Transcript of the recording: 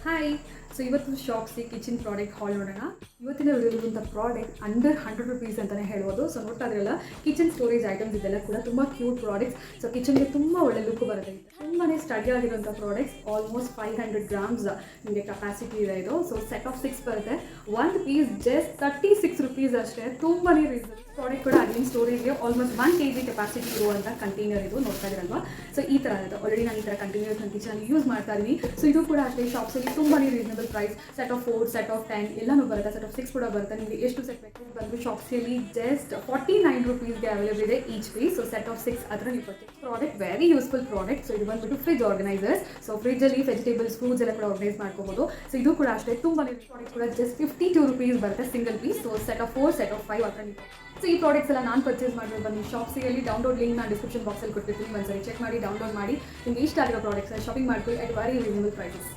Hi. So ಇವತ್ತು Shopsy kitchen product ಹಾಲ್ ನೋಡೋಣ. ಇವತ್ತಿನ ವಿಡಿಯೋಲಿರುವಂಥ ಪ್ರಾಡಕ್ಟ್ ಅಂಡರ್ 100 ರುಪೀಸ್ ಅಂತಲೇ ಹೇಳ್ಬೋದು. ಸೊ ನೋಡ್ತಾ ಇದ್ರಲ್ಲ, ಕಿಚನ್ ಸ್ಟೋರೇಜ್ ಐಟಮ್ಸ್ ಇದೆಲ್ಲ ಕೂಡ ತುಂಬ ಕ್ಯೂಟ್ ಪ್ರಾಡಕ್ಟ್ಸ್. ಸೊ ಕಿಚನ್ಗೆ ತುಂಬ ಒಳ್ಳೆ ಲುಕ್ ಬರುತ್ತೆ. ತುಂಬಾ ಸ್ಟಡಿ ಆಗಿರುವಂಥ ಪ್ರಾಡಕ್ಟ್ಸ್. ಆಲ್ಮೋಸ್ಟ್ 500 ಗ್ರಾಮ್ಸ್ ನಿಮಗೆ ಕೆಪಾಸಿಟಿ ಇದೆ ಇದು. ಸೊ ಸೆಟ್ ಆಫ್ 6 ಬರುತ್ತೆ. ಒಂದು ಪೀಸ್ ಜಸ್ಟ್ 36 ರುಪೀಸ್ ಅಷ್ಟೇ. ತುಂಬಾ ರೀಸನ್ ಪ್ರಾಡಕ್ಟ್ ಕೂಡ ಅಗ್ಲಿಂಗ್ ಸ್ಟೋರೇಜ್ಗೆ ಆಲ್ಮೋಸ್ಟ್ 1 kg ಕೆಪಾಸಿಟಿ ಇರುವಂಥ ಕಂಟೈನರ್ ಇದು. ನೋಡ್ತಾ ಇದ್ರಲ್ವಾ, ಸೊ ಈ ಥರ ಇದೆ. ಆಲ್ರೆಡಿ ನಾನು ಈ ಥರ ಕಂಟೈನರ್ಸ್ ನನ್ನ ಕಿಚನಲ್ಲಿ ಯೂಸ್ ಮಾಡ್ತಾ ಇದ್ದೀನಿ. ಸೊ ಇದು ಕೂಡ ಅಷ್ಟೇ ಶಾಪ್ಸಲ್ಲಿ ತುಂಬಾ reasonable price. Set of 4, set of 10 ಎಲ್ಲನೂ ಬರುತ್ತೆ. ಸೆಟ್ ಆಫ್ 6 ಕೂಡ ಬರುತ್ತೆ. ನಿಮಗೆ ಎಷ್ಟು ಸೆಟ್ ಬೇಕು ಬಂದು ಶಾಪ್ಸಲ್ಲಿ ಜಸ್ಟ್ 49 ರುಪೀಸ್ಗೆ ಅವೈಲೇಬಲ್ ಇದೆ each piece. So set of 6 ಅದರ ನೀವು product very useful product. So ಇದು ಬಂದ್ಬಿಟ್ಟು ಫ್ರಿಜ್ ಆರ್ಗನೈಸರ್ಸ್. ಸೊ ಫ್ರಿಜ್ಜಲ್ಲಿ ವೆಜಿಟೇಬಲ್ಸ್, ಫ್ರೂಟ್ಸ್ ಎಲ್ಲ ಕೂಡ ಆರ್ಗನೈಸ್ ಮಾಡ್ಕೋಬಹುದು. ಸೊ ಇದು ಕೂಡ ಅಷ್ಟೇ ತುಂಬಾ ಪ್ರಾಡಕ್ಟ್ ಕೂಡ ಜಸ್ಟ್ 52 ರುಪೀಸ್ ಬರುತ್ತೆ single piece. So set of 4, set of 5 ಅದರ ನೀವು. ಸೊ ಈ ಪ್ರಾಡಕ್ಟ್ಸ್ ಎಲ್ಲ ನಾನು ಪರ್ಚೇಸ್ ಮಾಡಿರೋ ಬನ್ನಿ ಶಾಪ್ಸಿಯಲ್ಲಿ ಡೌನ್ಲೋಡ್ ಲಿಂಕ್ ನಾನು ಡಿಸ್ಕ್ರಿಪ್ಷನ್ ಬಾಕ್ಸಲ್ಲಿ ಕೊಟ್ಟಿರ್ತೀನಿ. ಒಂದ್ಸರಿ ಚೆಕ್ ಮಾಡಿ, ಡೌನ್ಲೋಡ್ ಮಾಡಿ. ನಿಮಗೆ ಇಷ್ಟ ಆಗಿರೋ ಪ್ರಾಡಕ್ಟ್ಸ್ ಶಾಪಿಂಗ್ ಮಾಡ್ಕೊಳ್ಳಿ ಅಟ್ ವೆರಿ ರೀಸನಬಲ್ ಪ್ರೈಸಸ್.